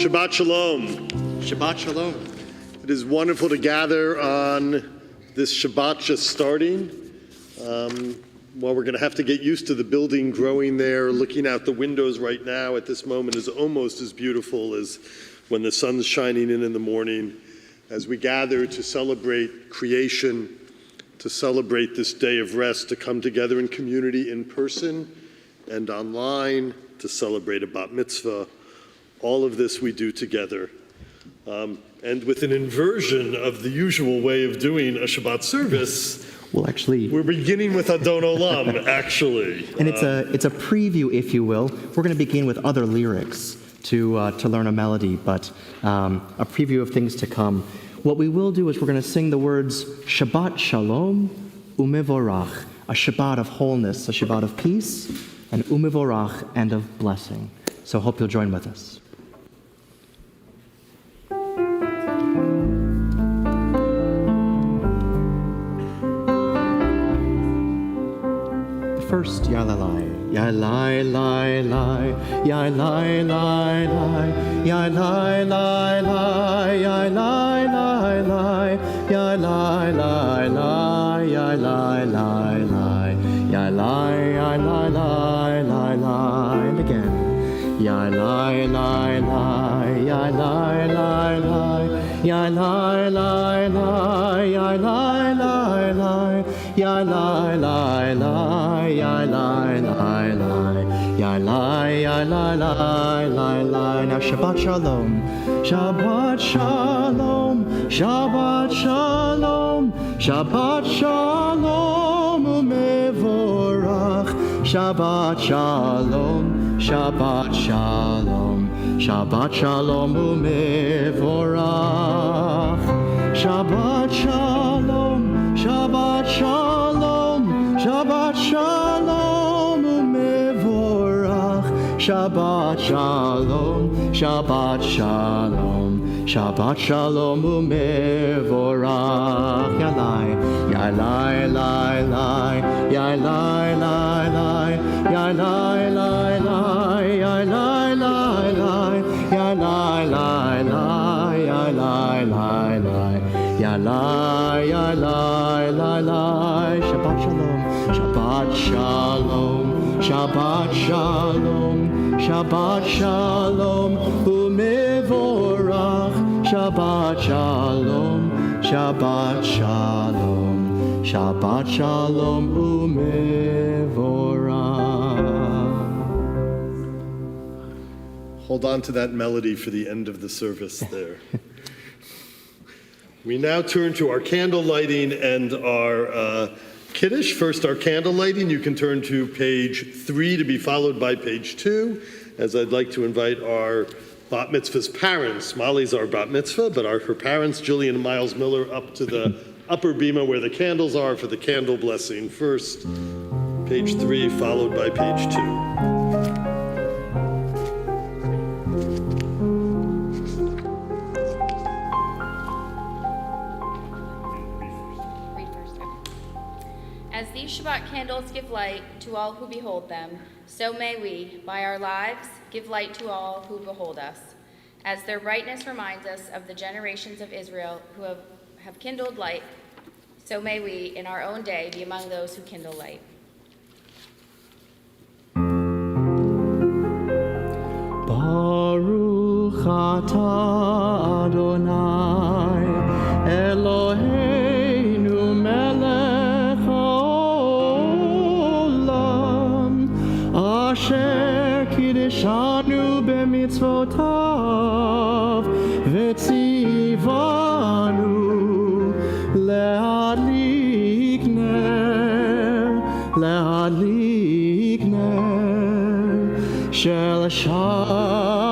Shabbat Shalom. Shabbat Shalom. It is wonderful to gather on this Shabbat just starting. While we're going to have to get used to the building growing there, looking out the windows right now at this moment is almost as beautiful as when the sun's shining in the morning. As we gather to celebrate creation, to celebrate this day of rest, to come together in community in person and online, to celebrate a bat mitzvah. All of this we do together. And with an inversion of the usual way of doing a Shabbat service, we're beginning with Adon Olam, actually. And it's a preview, if you will. We're going to begin with other lyrics to learn a melody, but a preview of things to come. What we will do is we're going to sing the words Shabbat Shalom Umevorach, a Shabbat of wholeness, a Shabbat of peace, and Umevorach, and of blessing. So hope you'll join with us. First, ya la lai, ya lai lai lai, ya lai lai lai, ya lai lai lai, ya lai lai lai, ya lai lai lai, ya lai lai lai, ya lai lai, and again, ya lai lai lai, ya lai lai lai, ya lai lai lai, ya lai lai lai, ya lai lai lai, ya lai lai lai, ya lai lai lai. Now Shabbat Shalom, Shabbat Shalom, Shabbat Shalom, Shabbat Shalom Umevorach, Shabbat Shalom, Shabbat Shalom, Shabbat Shalom Umevorach, Shabbat Shalom, Shabbat Shalom, Shabbat Shalom Umevorach, Shabbat Shalom, Shabbat Shalom, Shabbat Shalom Umevorach. Ya lai, ya lai lai lai, ya lai lai lai, ya lai lai lai, ya lai lai lai, ya lai lai lai, ya lai lai lai, ya lai lai lai. Shabbat Shalom, Shabbat Shalom, Shabbat Shalom, Shabbat Shalom Umevorach, Shabbat Shalom, Shabbat Shalom, Shabbat Shalom Umevorach. Hold on to that melody for the end of the service there. We now turn to our candle lighting and our Kiddush. First, our candle lighting. You can turn to page 3 to be followed by page 2, as I'd like to invite our bat mitzvah's parents. Molly's our bat mitzvah, but her parents, Jillian and Miles Miller, up to the upper bima where the candles are for the candle blessing. First, page 3, followed by page 2. As these Shabbat candles give light to all who behold them, so may we, by our lives, give light to all who behold us. As their brightness reminds us of the generations of Israel who have kindled light, so may we, in our own day, be among those who kindle light. Baruch atah Adonai Eloheinu melech haolam asher kiddushanu b'mitzvotav v'tzivanu le'adlik ner shel Shabbat.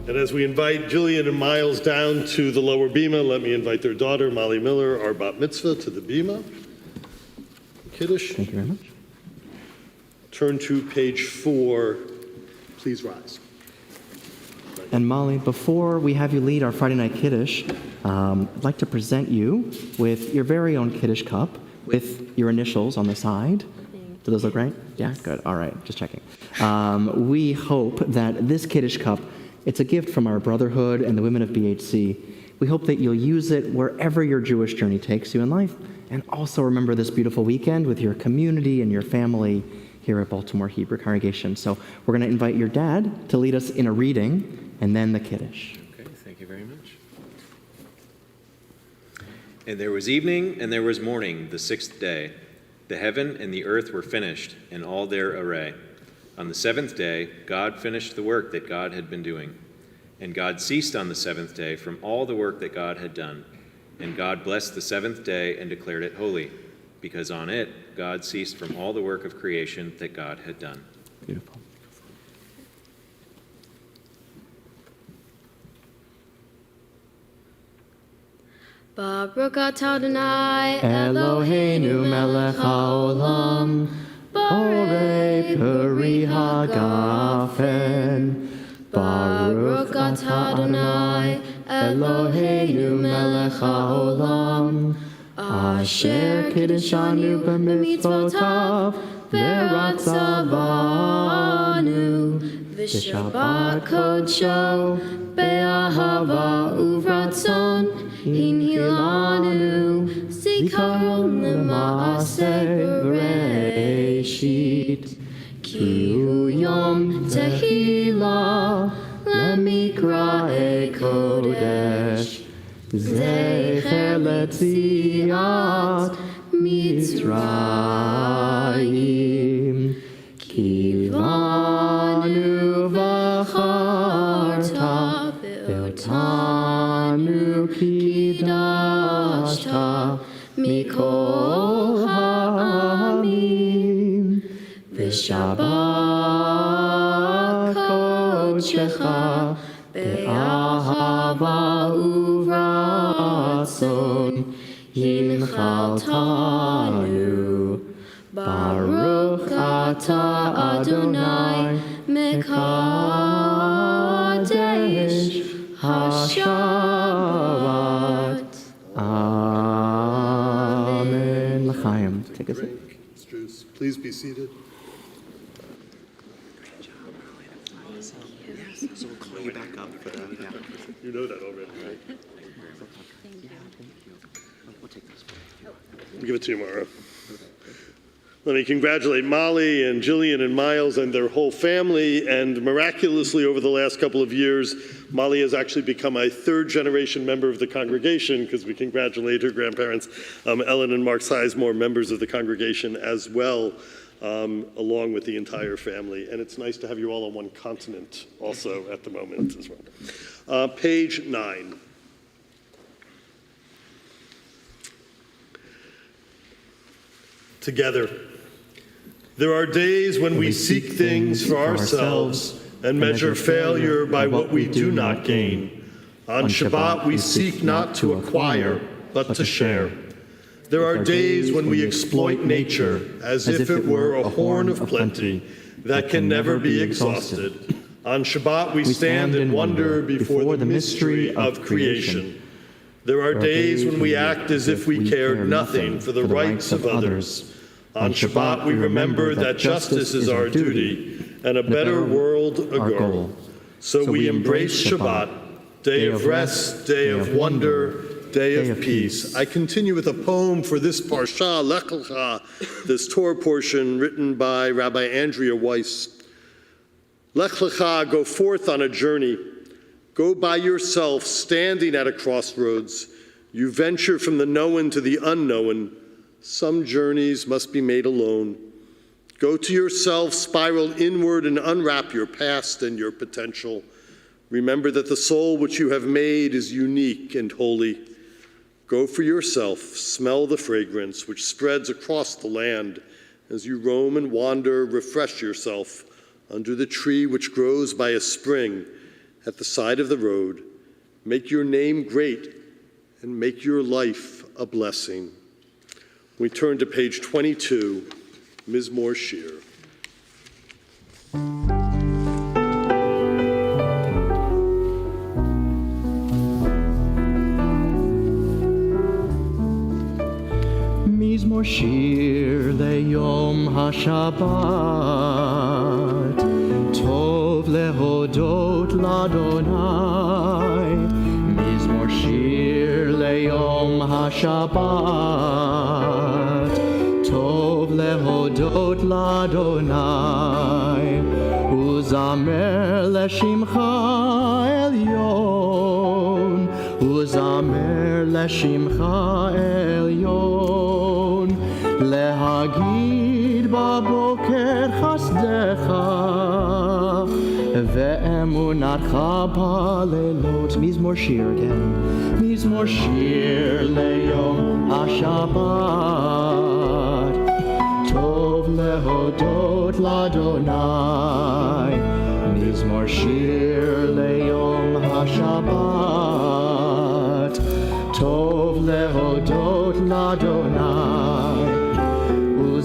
And as we invite Jillian and Miles down to the lower bima, let me invite their daughter, Molly Miller, our bat mitzvah, to the bima. Kiddush. Thank you very much. Turn to page 4. Please rise. And Molly, before we have you lead our Friday night Kiddush, I'd like to present you with your very own Kiddush cup with your initials on the side. Do those look right? Yeah, good. All right, just checking. We hope that this Kiddush cup, it's a gift from our brotherhood and the women of BHC. We hope that you'll use it wherever your Jewish journey takes you in life, and also remember this beautiful weekend with your community and your family here at Baltimore Hebrew Congregation. So we're going to invite your dad to lead us in a reading and then the Kiddush. Okay, thank you very much. And there was evening and there was morning, the sixth day. The heaven and the earth were finished, in all their array. On the seventh day, God finished the work that God had been doing. And God ceased on the seventh day from all the work that God had done. And God blessed the seventh day and declared it holy, because on it God ceased from all the work of creation that God had done. Beautiful. Baruch atah Adonai Eloheinu melech haolam, borei peri hagafen. Baruch atah Adonai Eloheinu melech haolam, asher kiddeshanu b'mitzvotav v'ratzavanu v'shabbat kodsho be'ahava uvratzon hinhilanu zikaron l'maaseh bereshit ki hu yom tehillah lemikra'e kodesh zecher letziat Mitzrayim kivanu v'charta ve'otanu kidashta mikol ha'amim v'shabbat kodshecha be'ahava uvratzon hinchaltanu. Baruch atah Adonai mekadesh hashabbat. Amen. L'chaim. Take a seat. Please be seated. So we'll call you back up for that. Yeah. You know that already, right? We'll take this one. We'll give it to you, Mara. Let me congratulate Molly and Jillian and Miles and their whole family. And miraculously, over the last couple of years, Molly has actually become a third-generation member of the congregation because we congratulate her grandparents, Ellen and Mark Sizemore, members of the congregation as well, along with the entire family. And it's nice to have you all on one continent also at the moment as well. Page 9. Together. There are days when we seek things for ourselves and measure failure by what we do not gain. On Shabbat, we seek not to acquire, but to share. There are days when we exploit nature as if it were a horn of plenty that can never be exhausted. On Shabbat, we stand in wonder before the mystery of creation. There are days when we act as if we cared nothing for the rights of others. On Shabbat, we remember that justice is our duty and a better world a goal. So we embrace Shabbat, day of rest, day of wonder, day of peace. I continue with a poem for this Parsha, Lech Lecha, this Torah portion written by Rabbi Andrea Weiss. Lech Lecha, go forth on a journey. Go by yourself, standing at a crossroads. You venture from the known to the unknown. Some journeys must be made alone. Go to yourself, spiral inward, and unwrap your past and your potential. Remember that the soul which you have made is unique and holy. Go for yourself, smell the fragrance which spreads across the land. As you roam and wander, refresh yourself under the tree which grows by a spring at the side of the road. Make your name great and make your life a blessing. We turn to page 22, Mizmor Shir. Mizmor שיר ליום השבת, טוב להודות לאדוני. מזמור שיר ליום השבת, טוב להודות לאדוני. וזמר לשמך עליון, וזמר לשמך עליון. להגיד בבוקר חסדך ואמונתך בלילות. מזמור שיר, כן. מזמור שיר ליום השבת, טוב להודות לאדוני. מזמור שיר ליום השבת, טוב להודות לאדוני.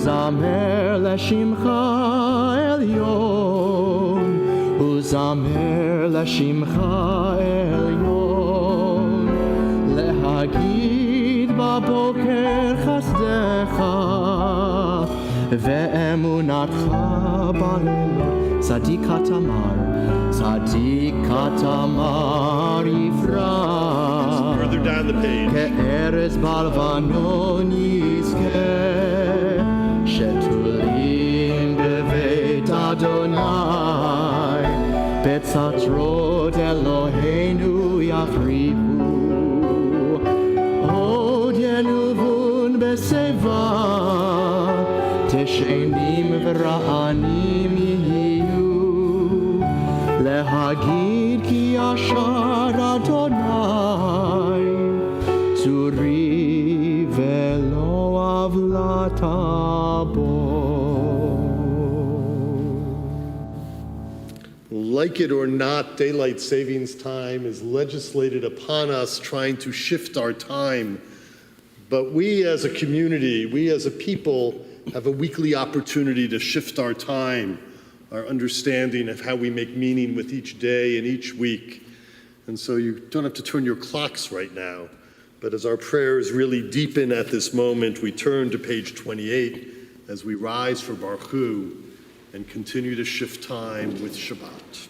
וזמר לשמך עליון, וזמר לשמך עליון. להגיד בבוקר חסדך ואמונתך בלילות. צדיק התמר, צדיק התמר יפרח, Further down the page. כארז בלבנון יזכה. שתולים בבית אדוני, בצרות אלוהינו יחריבו. עוד ינובון בשיבה, תשענים ורענים יהיו. להגיד כי ישר אדוני, צורי ולא עוולתה בו. Like it or not, daylight savings time is legislated upon us, trying to shift our time. But we as a community, we as a people, have a weekly opportunity to shift our time, our understanding of how we make meaning with each day and each week. And so you don't have to turn your clocks right now. But as our prayers really deepen at this moment, we turn to page 28 as we rise for Baruch Hu and continue to shift time with Shabbat.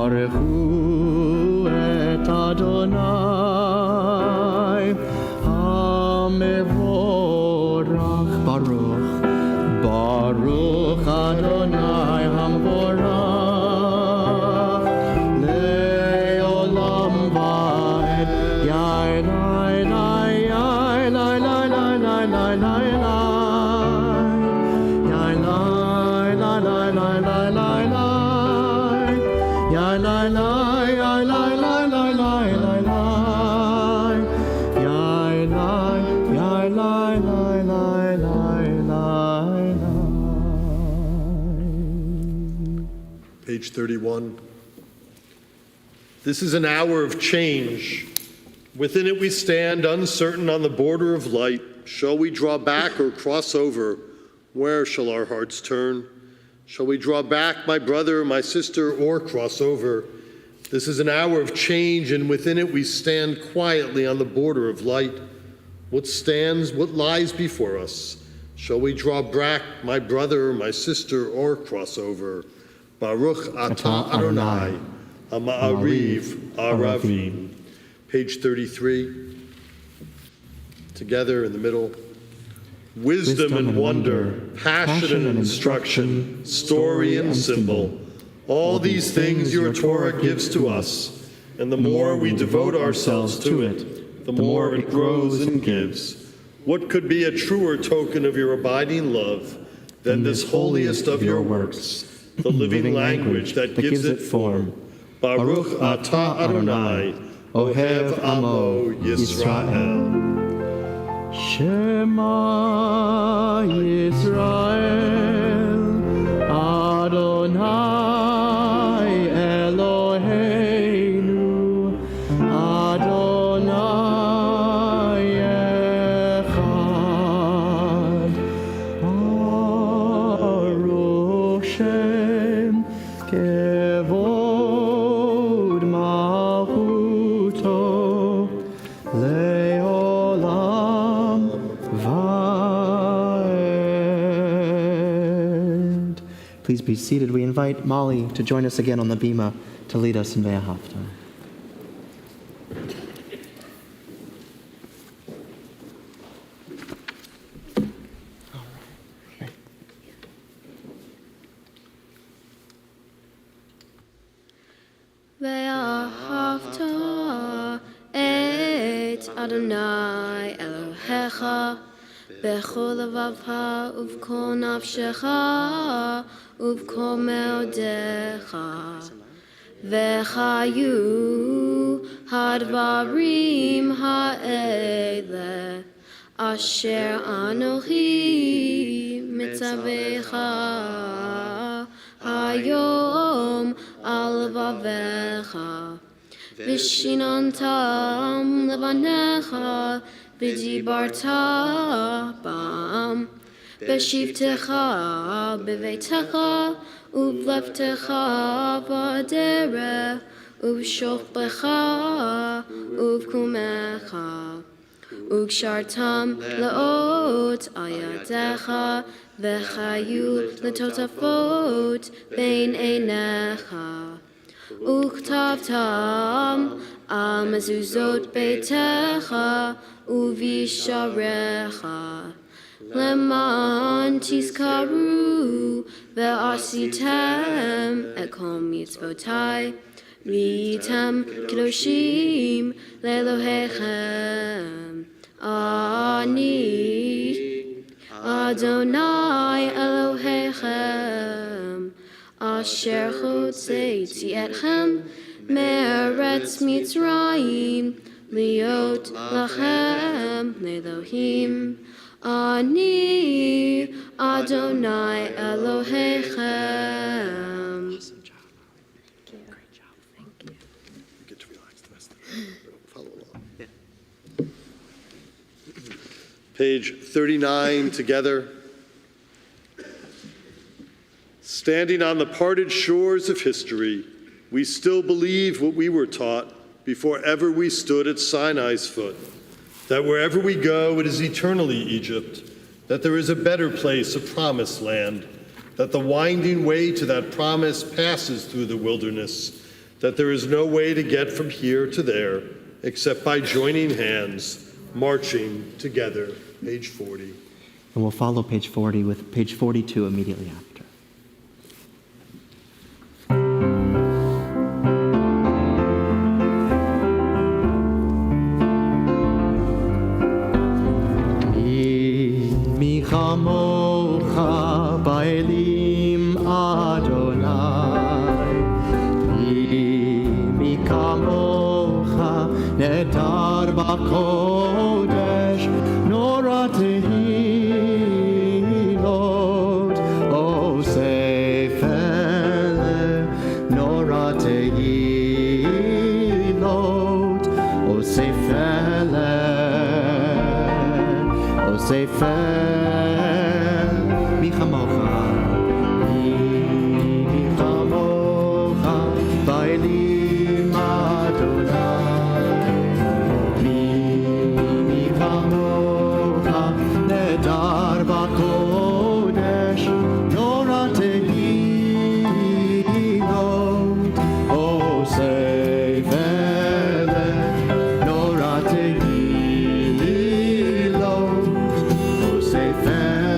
ברכו את אדוני המבורך. ברוך, ברוך אדוני המבורך לעולם ועד. יאי לי לי יאי לי לי לי לי לי Page 31. This is an hour of change. Within it we stand uncertain on the border of light. Shall we draw back or cross over? Where shall our hearts turn? Shall we draw back, my brother, my sister, or cross over? This is an hour of change, and within it we stand quietly on the border of light. What stands, what lies before us? Shall we draw back, my brother, my sister, or cross over? Baruch atah Adonai, Ha'ma'ariv Aravim. Page 33. Together in the middle. Wisdom and wonder, passion and instruction, story and symbol. All these things your Torah gives to us. And the more we devote ourselves to it, the more it grows and gives. What could be a truer token of your abiding love than this holiest of your works, the living language that gives it form? Baruch atah Adonai, Ohev Amo Yisrael. Shema Yisrael, Adonai Eloheinu, Adonai Echad, Baruch Shem Kevod Malchuto, Leolam Vaed. Please be seated. We invite Molly to join us again on the bima to lead us in Ve'ahavta. Ve'ahavta et Adonai Elohecha b'chol levavcha uv'kol nafshecha uv'kol meodecha v'chayu hadvarim ha'ele asher anochi mitzavecha hayom al vavecha Vishinantam levanecha v'dibarta bam Beshivtecha beveitecha uvleftecha b'derech uv'shofbecha uv'kumecha Ukshartam leot ayadecha v'chayu letotafot bein einecha Uktavtam al mezuzot beitecha uvisharecha leman tizkaru ve'asitem et kol mitzvotai v'item kedoshim le'elohechem ani Adonai Elohechem Asher chotzeiti etchem me'eretz Mitzrayim liot lachem le'elohim ani Adonai Elohechem. Awesome job. Great job. Thank you. You get to relax the rest of it. Follow along. Yeah. Page 39 together. Standing on the parted shores of history, we still believe what we were taught before ever we stood at Sinai's foot, that wherever we go, it is eternally Egypt, that there is a better place, a promised land, that the winding way to that promise passes through the wilderness, that there is no way to get from here to there except by joining hands, marching together. Page 40. And we'll follow page 40 with page 42 immediately after. Mi chamocha ba'elim Adonai, mi kamocha nedar b'kodesh nora tehilot o sefer nora tehilot o sefer o sefer mi chamocha ba'elim Adonai mi chamocha nedar b'kodesh nora tehilot o sefer nora tehilot o sefer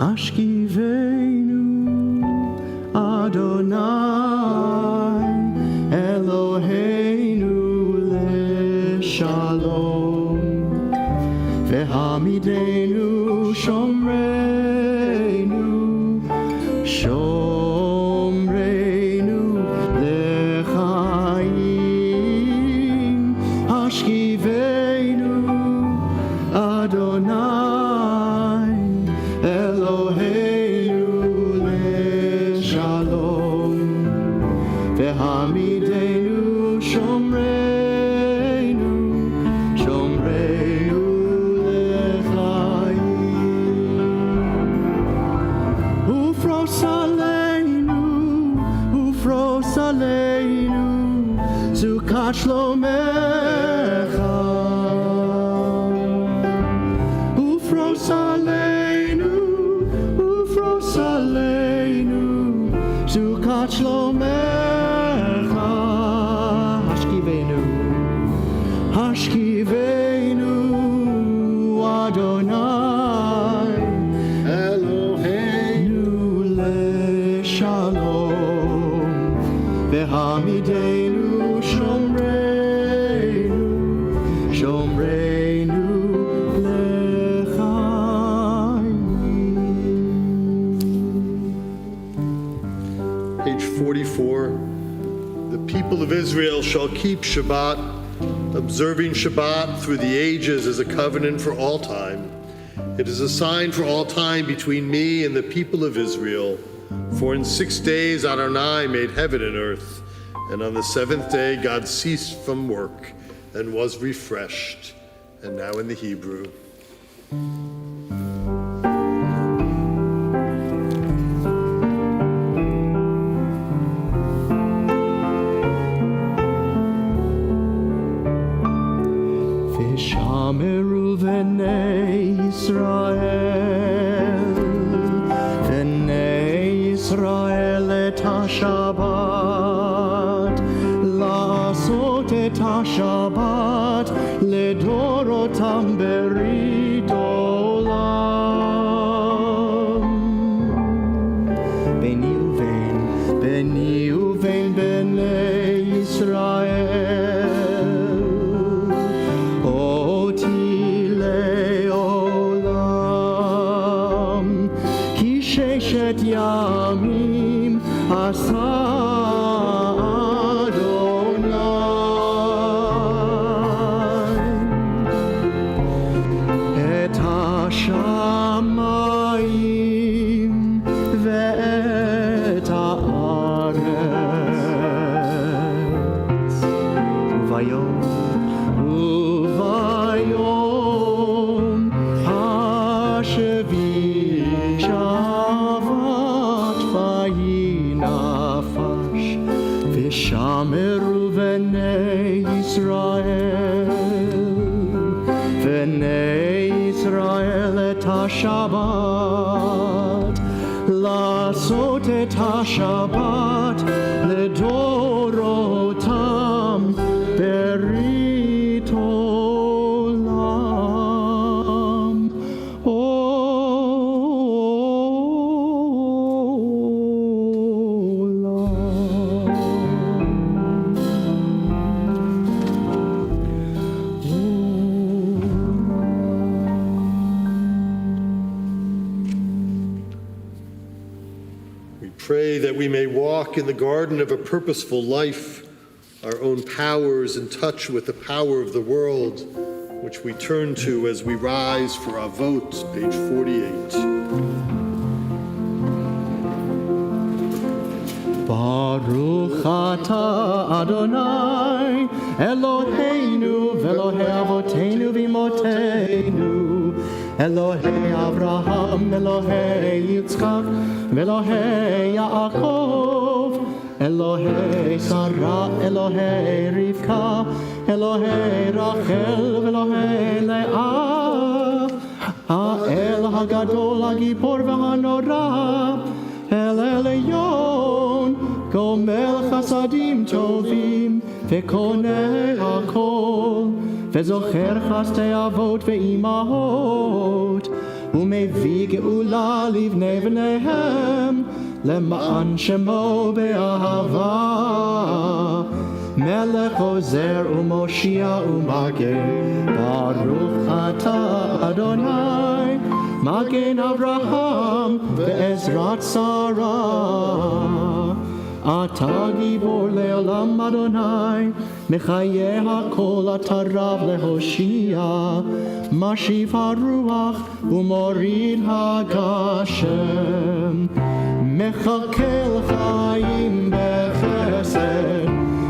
Hashkivenu Adonai Eloheinu leShalom Vehamidenu Shomreinu Shomreinu leChaim Hashkivenu Adonai Eloheinu leShalom Vehamidenu Shomreinu Shomreinu leChaim Ufros aleinu Sukat Shlomecha Ufros aleinu Sukat Shlomecha Hashkivenu Adonai Eloheinu leShalom Vehamidenu Shomreinu leChaim. Page 44. The people of Israel shall keep Shabbat, observing Shabbat through the ages as a covenant for all time. It is a sign for all time between me and the people of Israel. For in 6 days Adonai made heaven and earth, and on the seventh day God ceased from work and was refreshed. And now in the Hebrew. V'shameru v'nei Yisrael et ha-Shabbat la'asot et ha-Shabbat ledorotam berit olam Beni uven b'nei Yisrael Oti le'olam Ki sheshet yamim asa Adonai Et hashamayim ve'et haaretz Uvayom hashevi shavat vayinafash V'shameru v'nei Yisrael et ha-Shabbat la'asot et ha-Shabbat ledorotam berit olam We pray that we may walk in the garden of a purposeful life, our own powers in touch with the power of the world, which we turn to as we rise for our vote, page 48. Baruch atah Adonai Eloheinu v'Elohei avoteinu v'imotenu Elohei Avraham, Elohei Yitzchak, Elohei Yaakov, Elohei Sarah, Elohei Rivka, Elohei Rachel, Elohei Leah, Ha'el HaGadol HaGipor v'Hanora, El Elyon, Gomel Chasadim Tovim, V'Koneh HaKol, וזוכר חסדי אבות ואימהות, ומביא גאולה לבני בניהם, למען שמו באהבה. מלך עוזר ומושיע ומגן, ברוך אתה אדוני, מגן אברהם בעזרת שרה. אתה גיבור לעולם אדוני, מחיה הכל אתה רב להושיע, משיב הרוח ומוריד הגשם, מחכה חיים בחסד,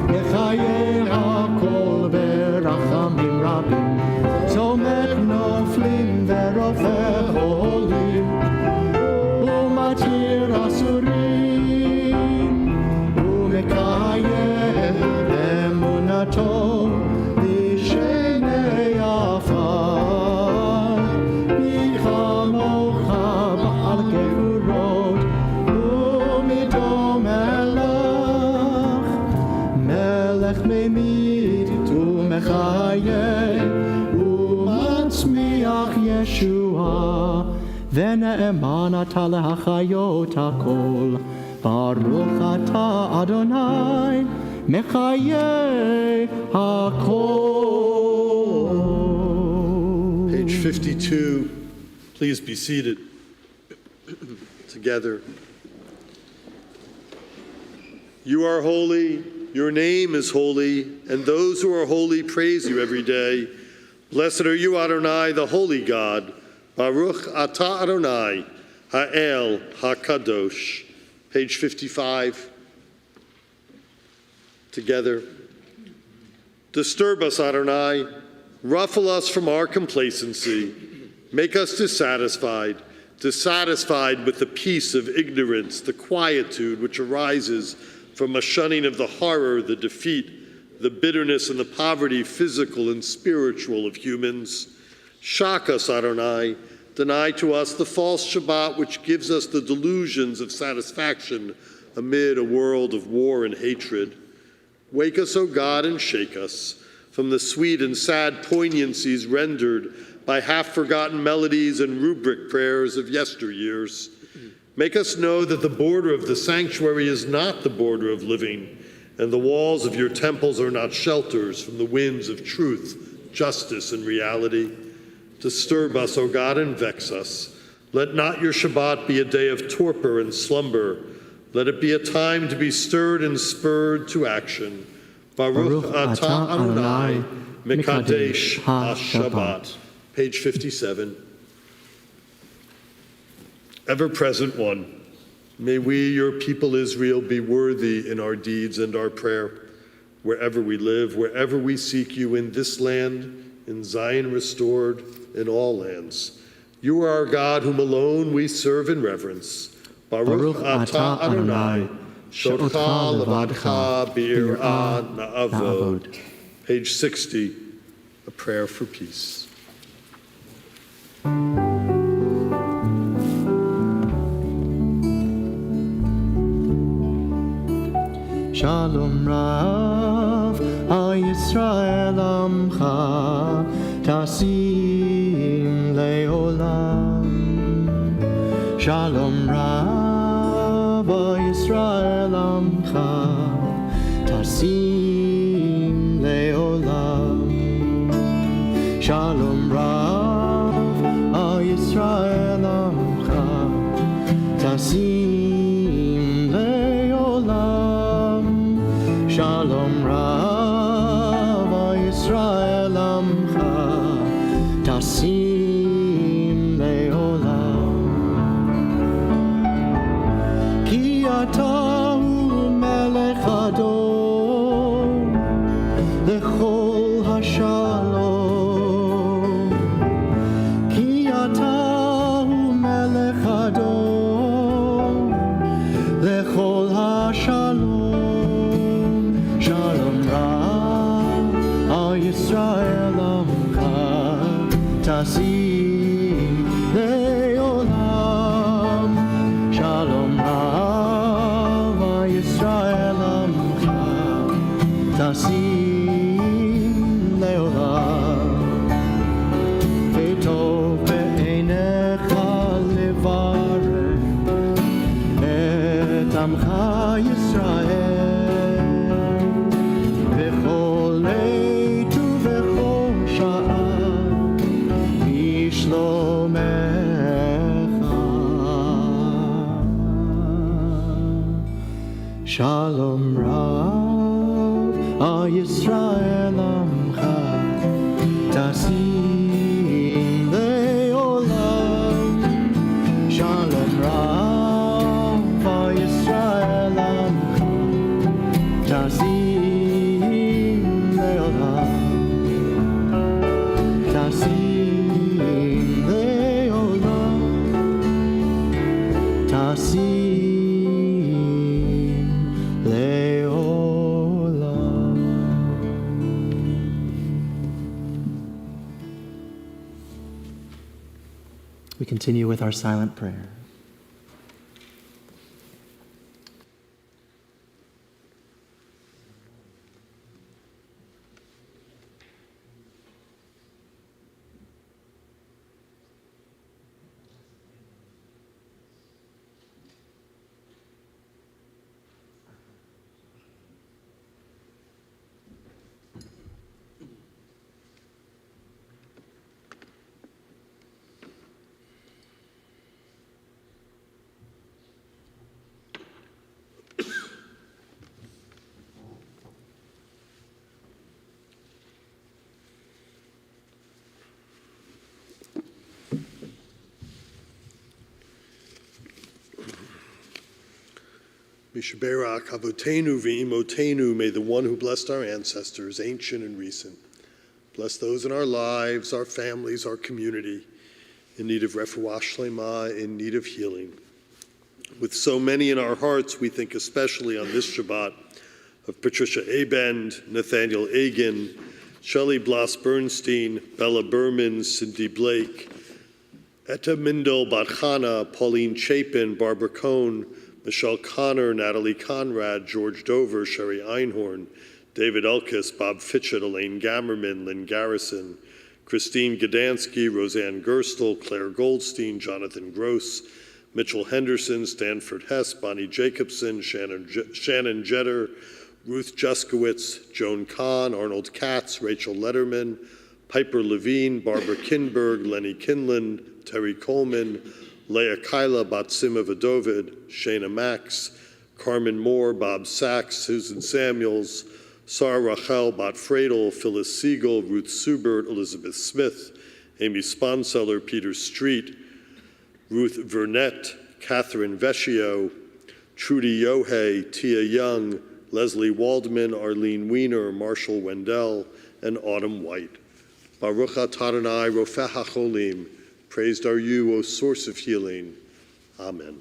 מחיה הכל ברחמים רבים, צומק נופלים ורופא חולים, ומתיר אסורים, ומקיים אמונתו בשני עפר. מי כמוך בעל גבורות ומיתו מלך, מלך ממית ומחיה ומצמיח ישועה, ונאמן אתה להחיות הכל. ברוך אתה אדוני, מחיה הכל. Page 52, please be seated together. You are holy, your name is holy, and those who are holy praise you every day. Blessed are you, Adonai, the holy God. Baruch atah Adonai, ha'el ha'kadosh. Page 55, together. Disturb us, Adonai. Ruffle us from our complacency. Make us dissatisfied with the peace of ignorance, the quietude which arises from a shunning of the horror, the defeat, the bitterness, and the poverty, physical and spiritual, of humans. Shock us, Adonai. Deny to us the false Shabbat which gives us the delusions of satisfaction amid a world of war and hatred. Wake us, O God, and shake us from the sweet and sad poignancies rendered by half-forgotten melodies and rubric prayers of yesteryears. Make us know that the border of the sanctuary is not the border of living, and the walls of your temples are not shelters from the winds of truth, justice, and reality. Disturb us, O God, and vex us. Let not your Shabbat be a day of torpor and slumber. Let it be a time to be stirred and spurred to action. Baruch atah Adonai, Mekadesh HaShabbat. Page 57. Ever-present one, may we, your people Israel, be worthy in our deeds and our prayer, wherever we live, wherever we seek you, in this land, in Zion restored, in all lands. You are our God, whom alone we serve in reverence. Baruch atah Adonai, shotcha levadcha b'yirah na'avod. Page 60, a prayer for peace. Shalom Rav, Yisrael Amcha, Tasim Leolam. Shalom Rav, Yisrael Amcha, Tasim Leolam. Shalom Rav, Yisrael Amcha, Tasim Leolam. Shalom Rav, Yisrael Amcha, Tasim Leolam. Ki ata hu melech adon, lechol hashalom. Ki ata hu melech adon, lechol hashalom. Shalom Rav, Yisrael Amcha, Tasim Leolam. Shalom Rav, Yisrael Amcha, Tasim Leolam. V'tov be'einecha Shalom Rav, Al Yisrael Amcha, Tasim Le'olam. Shalom Rav, Al Yisrael Amcha, Tasim Le'olam. Tasim Le'olam. Tasim Le'olam. We continue with our silent prayer. Mishaberak Avotenu V'imotenu, may the one who blessed our ancestors, ancient and recent, bless those in our lives, our families, our community, in need of refuah shlema, in need of healing. With so many in our hearts, we think especially on this Shabbat of Patricia Abend, Nathaniel Agin, Shelley Bloss Bernstein, Bella Berman, Cindy Blake, Etta Mindel Batchana, Pauline Chapin, Barbara Cohn, Michelle Connor, Natalie Conrad, George Dover, Sherry Einhorn, David Elkis, Bob Fitchett, Elaine Gammerman, Lynn Garrison, Christine Gdansky, Roseanne Gerstel, Claire Goldstein, Jonathan Gross, Mitchell Henderson, Stanford Hess, Bonnie Jacobson, Shannon Jetter, Ruth Juskowitz, Joan Kahn, Arnold Katz, Rachel Letterman, Piper Levine, Barbara Kinberg, Lenny Kinlan, Terry Coleman, Leah Kyla, Batsima Vadovid, Shana Max, Carmen Moore, Bob Sachs, Susan Samuels, Sarah Rachel Botfradel, Phyllis Siegel, Ruth Subert, Elizabeth Smith, Amy Sponseller, Peter Street, Ruth Vernette, Catherine Vecchio, Trudy Yohei, Tia Young, Leslie Waldman, Arlene Weiner, Marshall Wendell, and Autumn White. Baruch atah Adonai Rofeh HaCholim. Praised are you, O source of healing. Amen.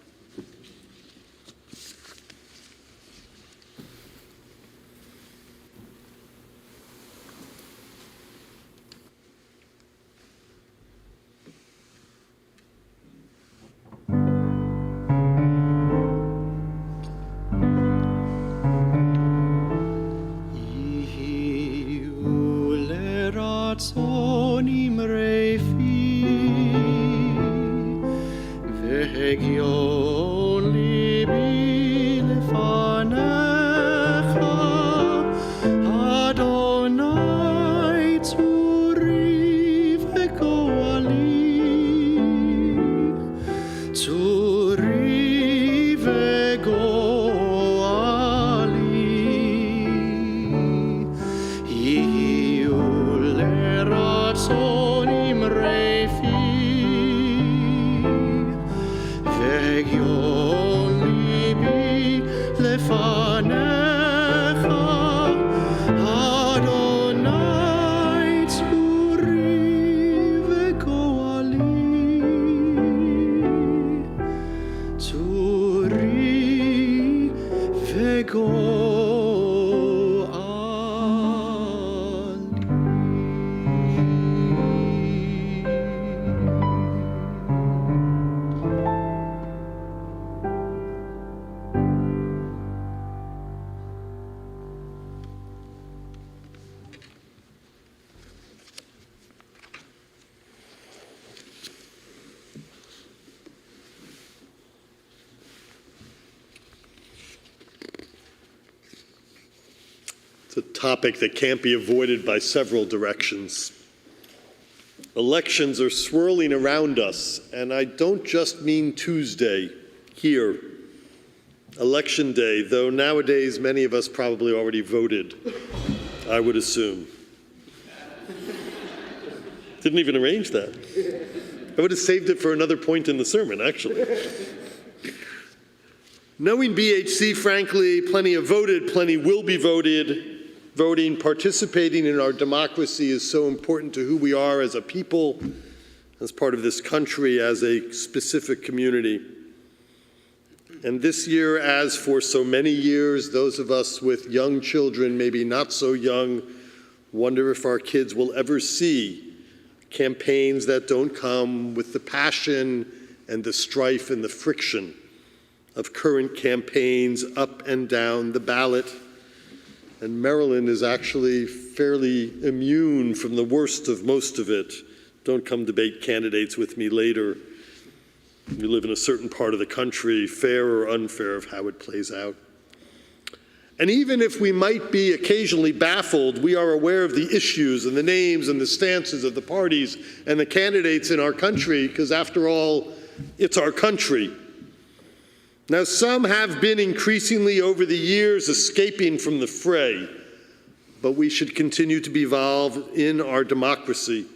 It's a topic that can't be avoided by several directions. Elections are swirling around us, and I don't just mean Tuesday here. Election day, though nowadays many of us probably already voted, I would assume. Didn't even arrange that. I would have saved it for another point in the sermon, actually. Knowing BHC, frankly, plenty have voted, plenty will be voting. Participating in our democracy is so important to who we are as a people, as part of this country, as a specific community. And this year, as for so many years, those of us with young children, maybe not so young, wonder if our kids will ever see campaigns that don't come with the passion and the strife and the friction of current campaigns up and down the ballot. And Maryland is actually fairly immune from the worst of most of it. Don't come debate candidates with me later. We live in a certain part of the country, fair or unfair, of how it plays out. And even if we might be occasionally baffled, we are aware of the issues and the names and the stances of the parties and the candidates in our country, because after all, it's our country. Now, some have been increasingly over the years escaping from the fray, but we should continue to be involved in our democracy.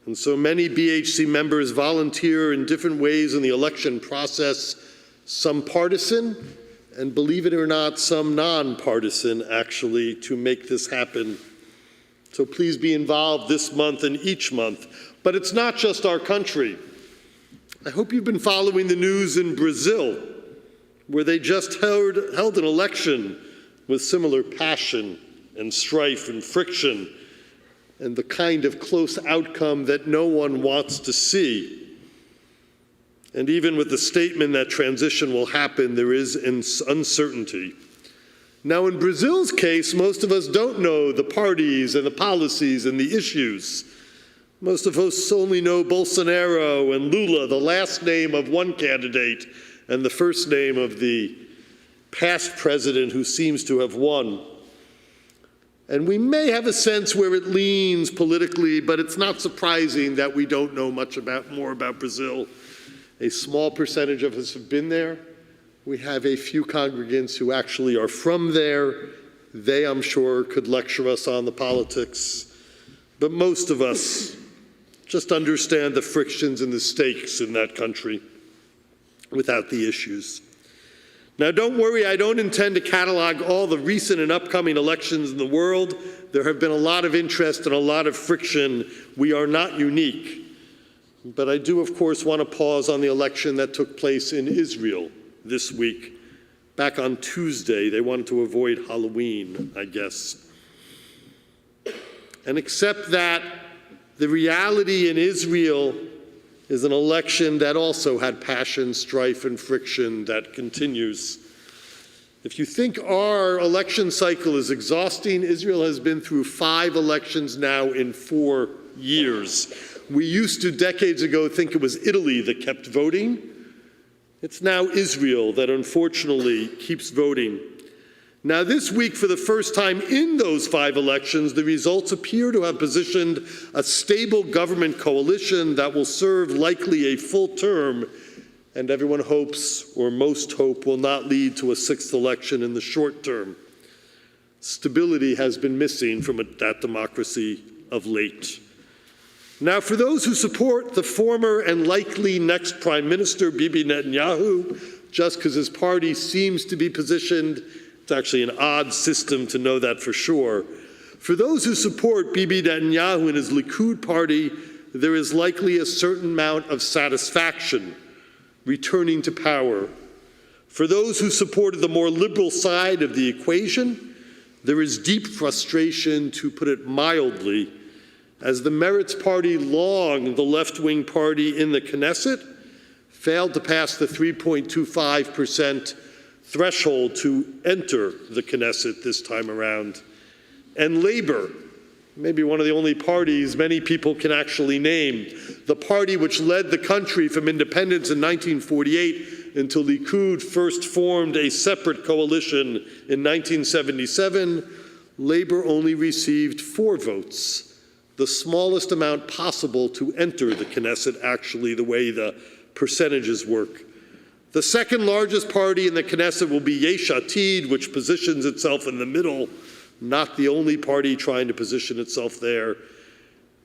And so many BHC members volunteer in different ways in the election process, some partisan, and believe it or not, some nonpartisan, actually, to make this happen. So please be involved this month and each month. But it's not just our country. I hope you've been following the news in Brazil, where they just held an election with similar passion and strife and friction, and the kind of close outcome that no one wants to see. And even with the statement that transition will happen, there is uncertainty. Now, in Brazil's case, most of us don't know the parties and the policies and the issues. Most of us only know Bolsonaro and Lula, the last name of one candidate and the first name of the past president who seems to have won. And we may have a sense where it leans politically, but it's not surprising that we don't know much more about Brazil. A small percentage of us have been there. We have a few congregants who actually are from there. They, I'm sure, could lecture us on the politics. But most of us just understand the frictions and the stakes in that country without the issues. Now, don't worry, I don't intend to catalog all the recent and upcoming elections in the world. There have been a lot of interest and a lot of friction. We are not unique. But I do, of course, want to pause on the election that took place in Israel this week. Back on Tuesday, they wanted to avoid Halloween, I guess. And accept that the reality in Israel is an election that also had passion, strife, and friction that continues. If you think our election cycle is exhausting, Israel has been through 5 elections now in 4 years. We used to, decades ago, think it was Italy that kept voting. It's now Israel that unfortunately keeps voting. Now, this week, for the first time in those 5 elections, the results appear to have positioned a stable government coalition that will serve likely a full term, and everyone hopes, or most hope, will not lead to a 6th election in the short term. Stability has been missing from that democracy of late. Now, for those who support the former and likely next Prime Minister, Bibi Netanyahu, just because his party seems to be positioned, it's actually an odd system to know that for sure. For those who support Bibi Netanyahu and his Likud party, there is likely a certain amount of satisfaction returning to power. For those who supported the more liberal side of the equation, there is deep frustration, to put it mildly, as the Meretz party, long the left-wing party in the Knesset, failed to pass the 3.25% threshold to enter the Knesset this time around. And Labor, maybe one of the only parties many people can actually name, the party which led the country from independence in 1948 until Likud first formed a separate coalition in 1977, Labor only received 4 votes, the smallest amount possible to enter the Knesset, actually, the way the percentages work. The second largest party in the Knesset will be Yesh Atid, which positions itself in the middle, not the only party trying to position itself there.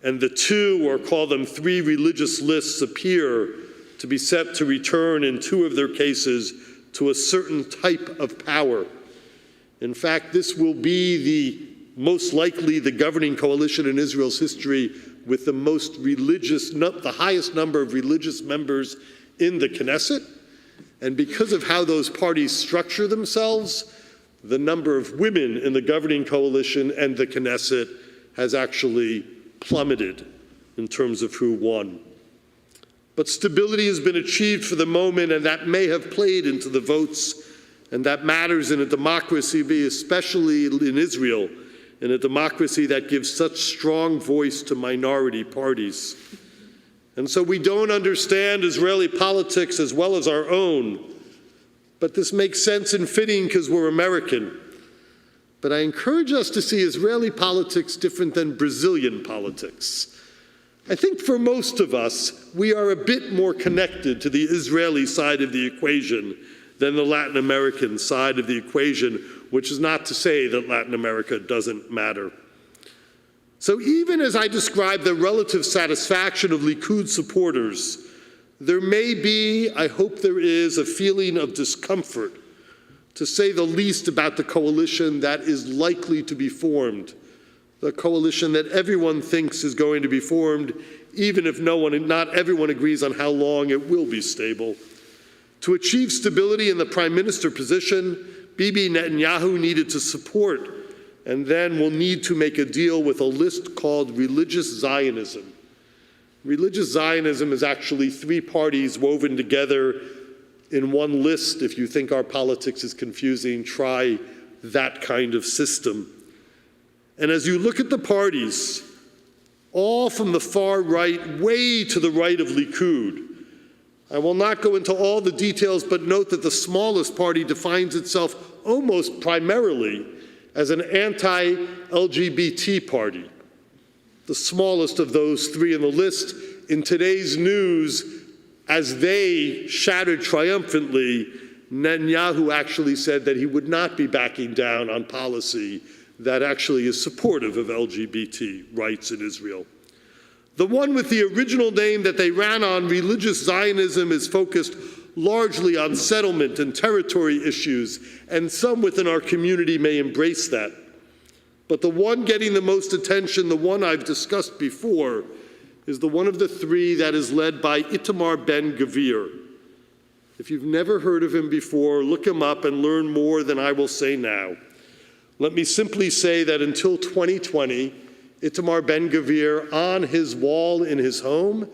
And the two, or call them three, religious lists appear to be set to return in two of their cases to a certain type of power. In fact, this will be most likely the governing coalition in Israel's history with the highest number of religious members in the Knesset. And because of how those parties structure themselves, the number of women in the governing coalition and the Knesset has actually plummeted in terms of who won. But stability has been achieved for the moment, and that may have played into the votes, and that matters in a democracy, especially in Israel, in a democracy that gives such strong voice to minority parties. And so we don't understand Israeli politics as well as our own, but this makes sense and fitting because we're American. But I encourage us to see Israeli politics different than Brazilian politics. I think for most of us, we are a bit more connected to the Israeli side of the equation than the Latin American side of the equation, which is not to say that Latin America doesn't matter. So even as I describe the relative satisfaction of Likud supporters, there may be, I hope there is, a feeling of discomfort, to say the least, about the coalition that is likely to be formed, the coalition that everyone thinks is going to be formed, even if not everyone agrees on how long it will be stable. To achieve stability in the prime minister position, Bibi Netanyahu needed to support, and then will need to make a deal with a list called Religious Zionism. Religious Zionism is actually three parties woven together in one list. If you think our politics is confusing, try that kind of system. And as you look at the parties, all from the far right, way to the right of Likud, I will not go into all the details, but note that the smallest party defines itself almost primarily as an anti-LGBT party. The smallest of those three in the list. In today's news, as they shouted triumphantly, Netanyahu actually said that he would not be backing down on policy that actually is supportive of LGBT rights in Israel. The one with the original name that they ran on, Religious Zionism, is focused largely on settlement and territory issues, and some within our community may embrace that. But the one getting the most attention, the one I've discussed before, is the one of the three that is led by Itamar Ben-Gvir. If you've never heard of him before, look him up and learn more than I will say now. Let me simply say that until 2020, Itamar Ben-Gvir, on his wall in his home,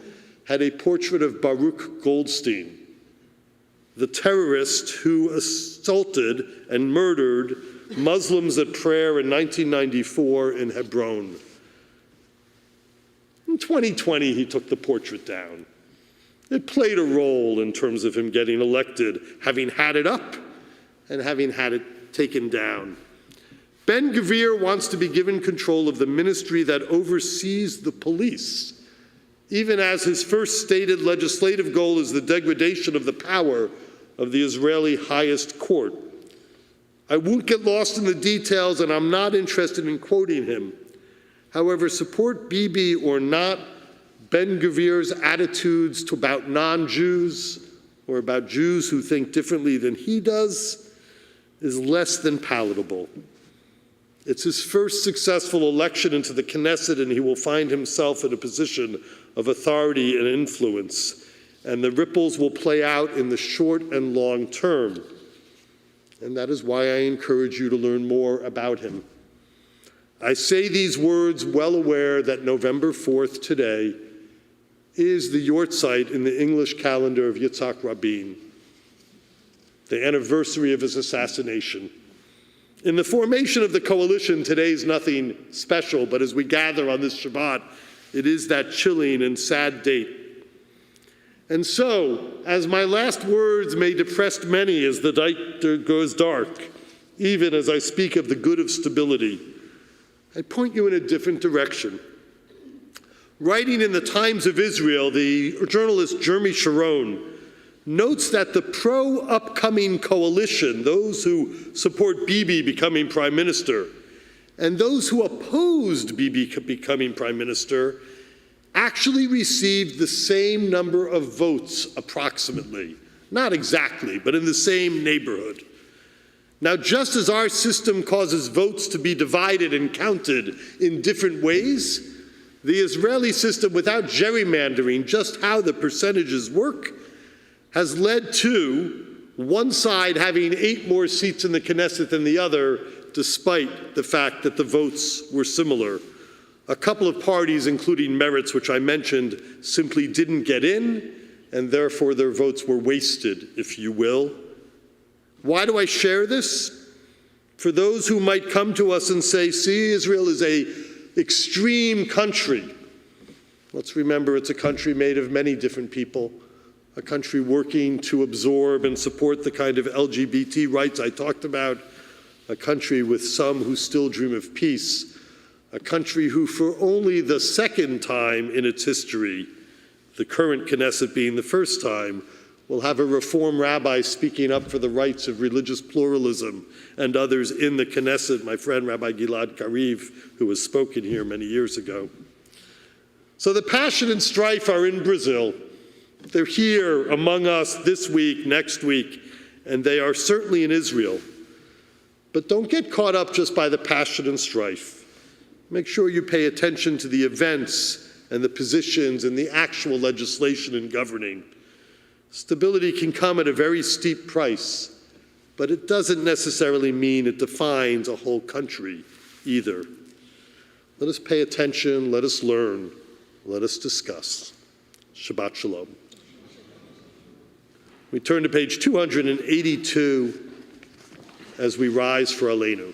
had a portrait of Baruch Goldstein, the terrorist who assaulted and murdered Muslims at prayer in 1994 in Hebron. In 2020, he took the portrait down. It played a role in terms of him getting elected, having had it up and having had it taken down. Ben-Gvir wants to be given control of the ministry that oversees the police, even as his first stated legislative goal is the degradation of the power of the Israeli highest court. I won't get lost in the details, and I'm not interested in quoting him. However, support Bibi or not, Ben-Gvir's attitudes about non-Jews or about Jews who think differently than he does is less than palatable. It's his first successful election into the Knesset, and he will find himself in a position of authority and influence. And the ripples will play out in the short and long term. And that is why I encourage you to learn more about him. I say these words well aware that November 4th today is the Yortzeit in the English calendar of Yitzhak Rabin, the anniversary of his assassination. In the formation of the coalition, today is nothing special, but as we gather on this Shabbat, it is that chilling and sad date. And so, as my last words may depress many as the night goes dark, even as I speak of the good of stability, I point you in a different direction. Writing in the Times of Israel, the journalist Jeremy Sharon notes that the pro-upcoming coalition, those who support Bibi becoming prime minister, and those who opposed Bibi becoming prime minister, actually received the same number of votes approximately. Not exactly, but in the same neighborhood. Now, just as our system causes votes to be divided and counted in different ways, the Israeli system, without gerrymandering just how the percentages work, has led to one side having 8 more seats in the Knesset than the other, despite the fact that the votes were similar. A couple of parties, including Meretz, which I mentioned, simply didn't get in, and therefore their votes were wasted, if you will. Why do I share this? For those who might come to us and say, see, Israel is an extreme country. Let's remember it's a country made of many different people, a country working to absorb and support the kind of LGBT rights I talked about, a country with some who still dream of peace, a country who for only the second time in its history, the current Knesset being the first time, will have a Reform rabbi speaking up for the rights of religious pluralism and others in the Knesset, my friend Rabbi Gilad Kariv, who has spoken here many years ago. So the passion and strife are in Brazil. They're here among us this week, next week, and they are certainly in Israel. But don't get caught up just by the passion and strife. Make sure you pay attention to the events and the positions and the actual legislation and governing. Stability can come at a very steep price, but it doesn't necessarily mean it defines a whole country either. Let us pay attention, let us learn, let us discuss. Shabbat Shalom. We turn to page 282 as we rise for Aleinu.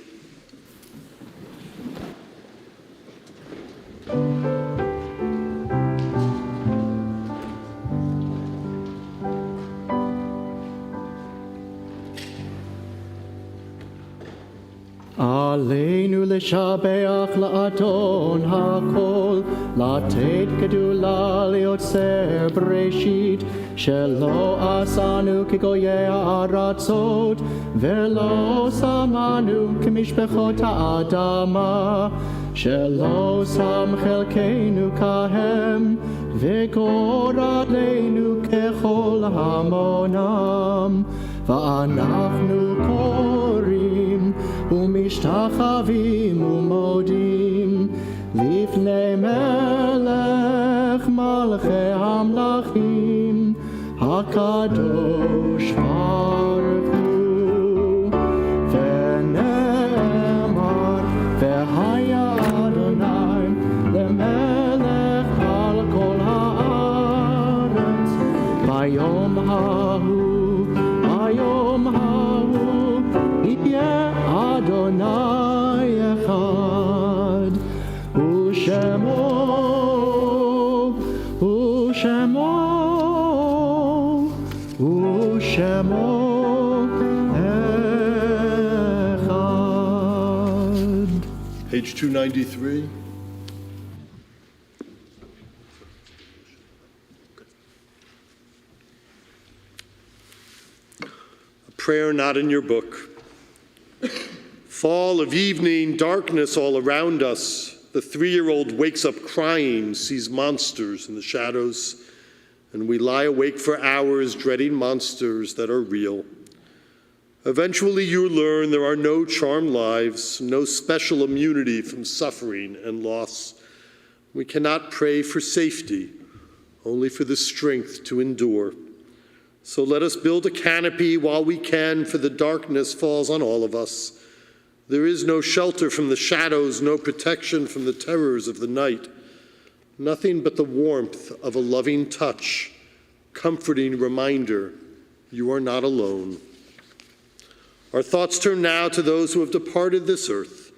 עלינו לשבח לאדון הכל, לתת גדולה ליוצר בראשית, שלא עשנו כגויי הארצות, ולא שמנו כמשפחות האדמה, שלא שם חלקנו כהם, וגורלנו ככל המונם, ואנחנו קוראים ומשתחווים ומודים לפני מלך מלכי המלכים הקדוש ברוך הוא. ונאמר והיה אדוני למלך על כל הארץ ביום ההוא, היום ההוא יהיה אדוני אחד, ושמו אחד. Page 293. A prayer not in your book. Fall of evening, darkness all around us. The 3-year-old wakes up crying, sees monsters in the shadows, and we lie awake for hours dreading monsters that are real. Eventually you learn there are no charmed lives, no special immunity from suffering and loss. We cannot pray for safety, only for the strength to endure. So let us build a canopy while we can, for the darkness falls on all of us. There is no shelter from the shadows, no protection from the terrors of the night. Nothing but the warmth of a loving touch, comforting reminder, you are not alone. Our thoughts turn now to those who have departed this earth,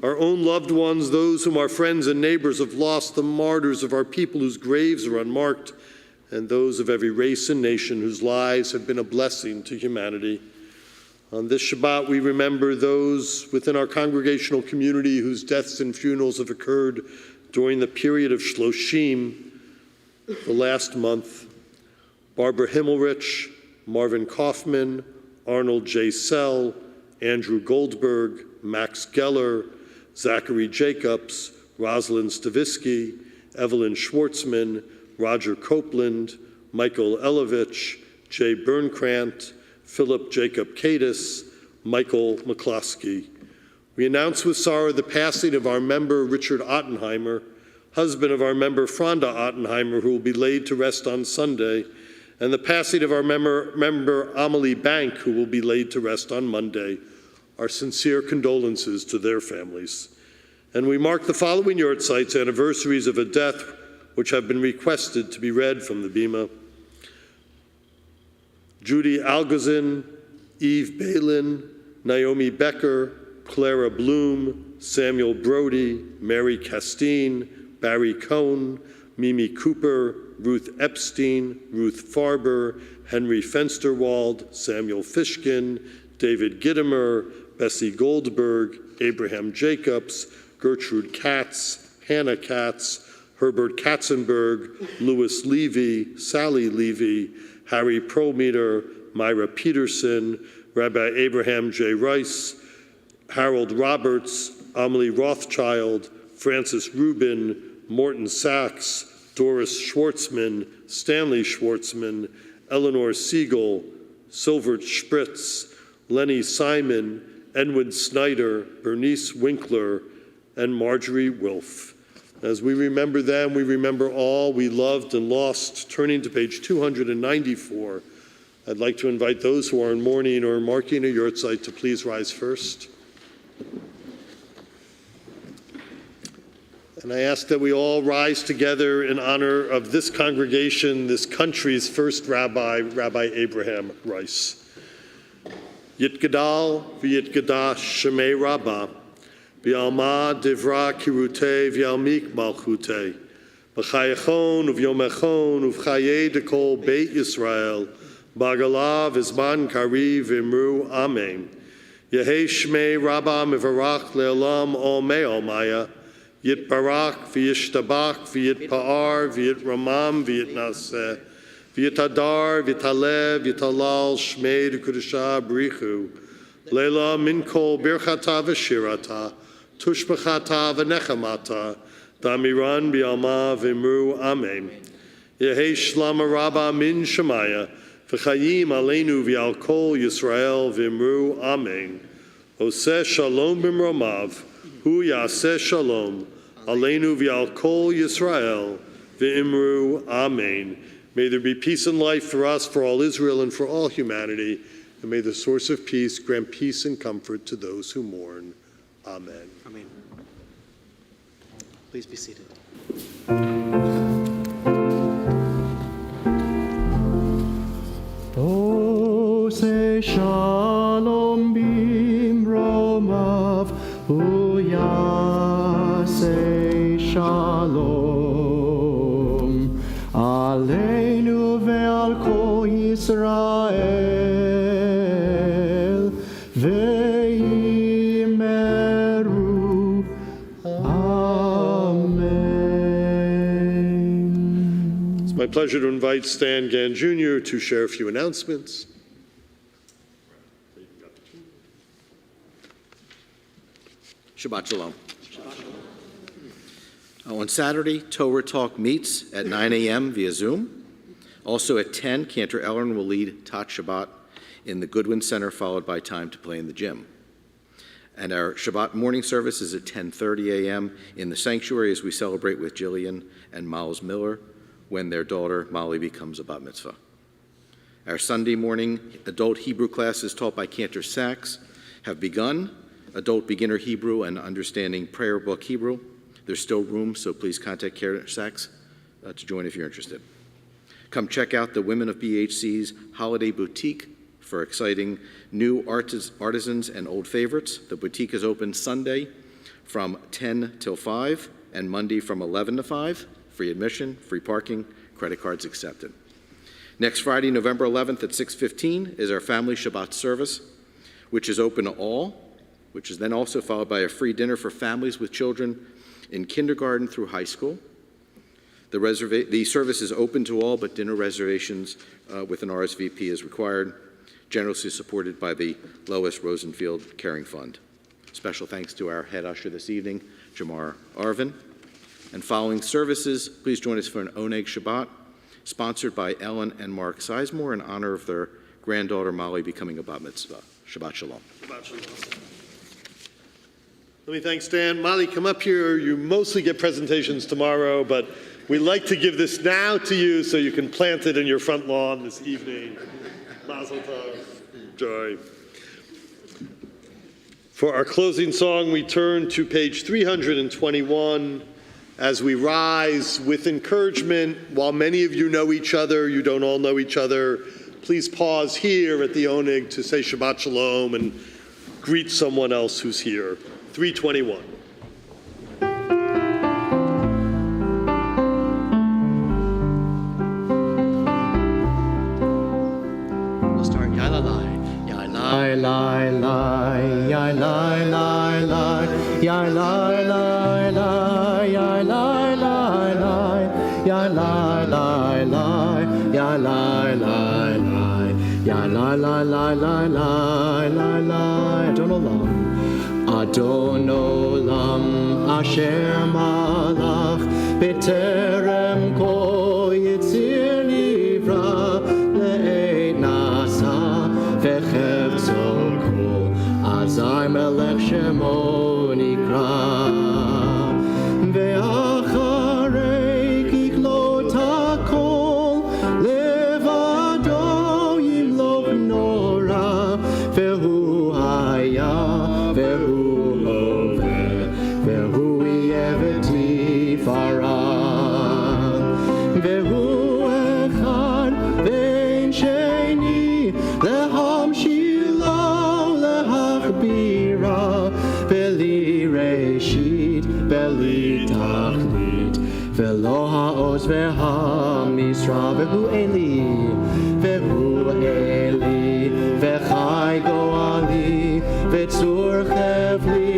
our own loved ones, those whom our friends and neighbors have lost, the martyrs of our people whose graves are unmarked, and those of every race and nation whose lives have been a blessing to humanity. On this Shabbat, we remember those within our congregational community whose deaths and funerals have occurred during the period of Shloshim, the last month. Barbara Himmelrich, Marvin Kaufman, Arnold J. Sell, Andrew Goldberg, Max Geller, Zachary Jacobs, Rosalind Stavisky, Evelyn Schwartzman, Roger Copeland, Michael Elovich, Jay Bernkrant, Philip Jacob Kadis, Michael McCloskey. We announce with sorrow the passing of our member Richard Ottenheimer, husband of our member Fronda Ottenheimer, who will be laid to rest on Sunday, and the passing of our member Amelie Bank, who will be laid to rest on Monday. Our sincere condolences to their families. And we mark the following yahrzeits, anniversaries of a death which have been requested to be read from the Bima. Judy Algazin, Eve Balin, Naomi Becker, Clara Bloom, Samuel Brody, Mary Castine, Barry Cohn, Mimi Cooper, Ruth Epstein, Ruth Farber, Henry Fensterwald, Samuel Fishkin, David Gittimer, Bessie Goldberg, Abraham Jacobs, Gertrude Katz, Hannah Katz, Herbert Katzenberg, Louis Levy, Sally Levy, Harry Prometer, Myra Peterson, Rabbi Abraham J. Rice, Harold Roberts, Amelie Rothschild, Francis Rubin, Morton Sachs, Doris Schwartzman, Stanley Schwartzman, Eleanor Siegel, Silvert Spritz, Lenny Simon, Edwin Snyder, Bernice Winkler, and Marjorie Wilf. As we remember them, we remember all we loved and lost. Turning to page 294, I'd like to invite those who are in mourning or marking a yahrzeit to please rise first. And I ask that we all rise together in honor of this congregation, this country's first rabbi, Rabbi Abraham Rice. Yitgadal v'yitgadash shemei Rabbah, v'yalma divra kirutei v'yalmik malchutei, v'chayachon uv'yomechon uv'chayei dekol Beit Yisrael, b'agala v'zman kariv v'imru amen. Yehei shmei Rabbah mivarach le'olam olmei olmaya, Yitbarach v'yishtabach v'yitpa'ar v'yitramam v'yitnaseh v'yitadar v'yitalev v'yitalal shmei d'kudusha b'richu leila min kol birchata v'shirata tushbachata v'nechamata d'amiran b'yalma v'imru amen. Yehei shlama rabba min shemaya v'chayim aleinu v'yal kol Yisrael v'imru amen. Oseh shalom b'mromav hu yaseh shalom aleinu v'al kol Yisrael v'imru amen. May there be peace and life for us, for all Israel, and for all humanity, and may the source of peace grant peace and comfort to those who mourn. Amen. Amen. Please be seated. Oh, say shalom bimromav, Uya say shalom, Aleinu ve'al kol Yisrael, ve'imeru, Amen. It's my pleasure to invite Stan Gann Jr. to share a few announcements. Shabbat Shalom. On Saturday, Torah Talk meets at 9 a.m. via Zoom. Also at 10, Cantor Ellern will lead Tat Shabbat in the Goodwin Center, followed by time to play in the gym. And our Shabbat morning service is at 10:30 a.m. in the sanctuary as we celebrate with Jillian and Miles Miller when their daughter Molly becomes a bat mitzvah. Our Sunday morning adult Hebrew classes taught by Cantor Sachs have begun. Adult beginner Hebrew and understanding prayer book Hebrew. There's still room, so please contact Cantor Sachs to join if you're interested. Come check out the Women of BHC's Holiday Boutique for exciting new artisans and old favorites. The boutique is open Sunday from 10 till 5 and Monday from 11 to 5. Free admission, free parking, credit cards accepted. Next Friday, November 11th at 6:15 is our family Shabbat service, which is open to all, which is then also followed by a free dinner for families with children in kindergarten through high school. The service is open to all, but dinner reservations with an RSVP is required, generously supported by the Lois Rosenfield Caring Fund. Special thanks to our head usher this evening, Jamar Arvin. And following services, please join us for an Oneg Shabbat, sponsored by Ellen and Mark Sizemore in honor of their granddaughter Molly becoming a bat mitzvah. Shabbat Shalom. Shabbat Shalom. Let me thank Stan. Molly, come up here. You mostly get presentations tomorrow, but we'd like to give this now to you so you can plant it in your front lawn this evening. Mazel tov. Enjoy. For our closing song, we turn to page 321. As we rise with encouragement, while many of you know each other, you don't all know each other, please pause here at the Oneg to say Shabbat Shalom and greet someone else who's here. 321. We'll start ya la la, ya la la la, ya la la la, ya la la la, ya la la la, ya la la la, ya la la la, ya la la la la la la la. Adon olam asher malach b'terem kol yitzir nivra le'ed nasa v'chevzol kol azai melech shemo nikra ve'acharei kiklot hakol levado yimloch nora ve'hu haya Velo ha'oz ve'ha'misra ve'hu Eli ve'chai go'ali ve'tzur chevli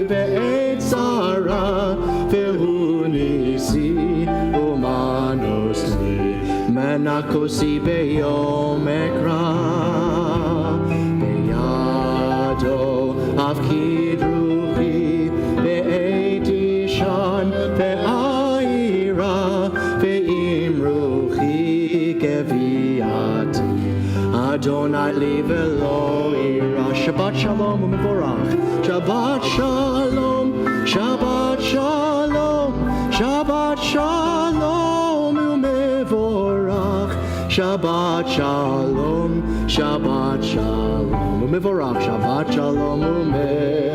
ve'et zara ve'hu nisi umanos li menakosi be'yom ekra be'yado avkid ruchi ve'et ishan Adonai li velo ira. Shabbat shalom u'mevorach. Shabbat shalom, Shabbat shalom, Shabbat shalom u'mevorach. Shabbat shalom, Shabbat shalom u'mevorach. Shabbat shalom u'mevorach.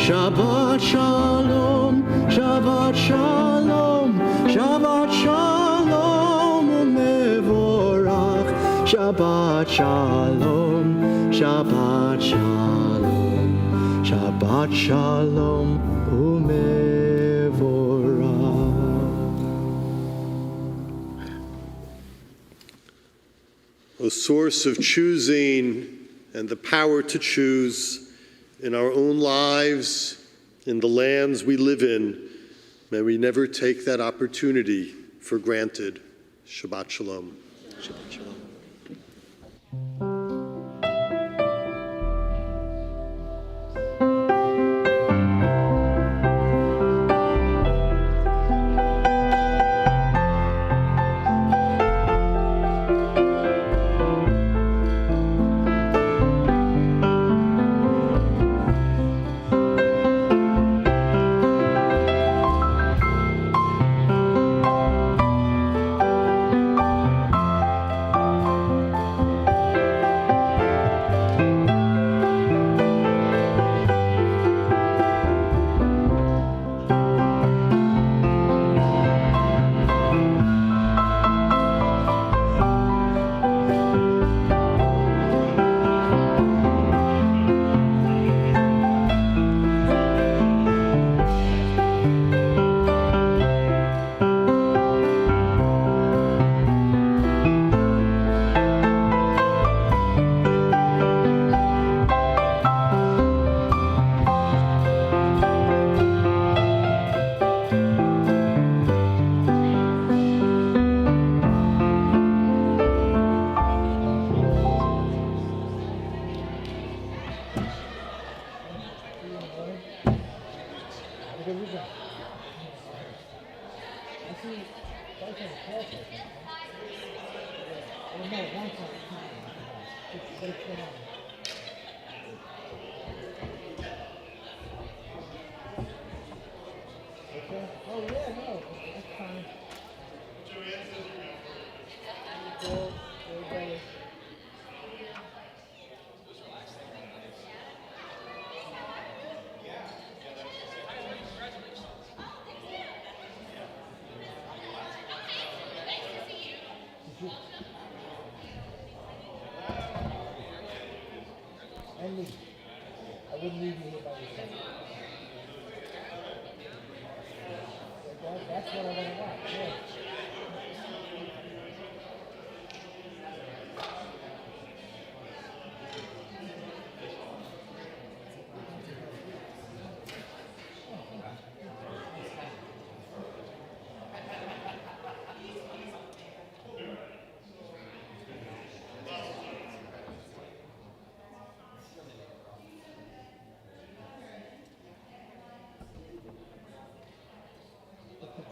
Shabbat shalom, Shabbat shalom, Shabbat shalom u'mevorach. Shabbat shalom, Shabbat shalom, Shabbat shalom u'mevorach. A source of choosing and the power to choose in our own lives, in the lands we live in, may we never take that opportunity for granted. Shabbat shalom. Shabbat shalom.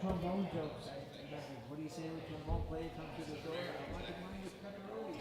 Trombone jokes. What do you say when trombone player comes to the door? I want mine with pepperoni.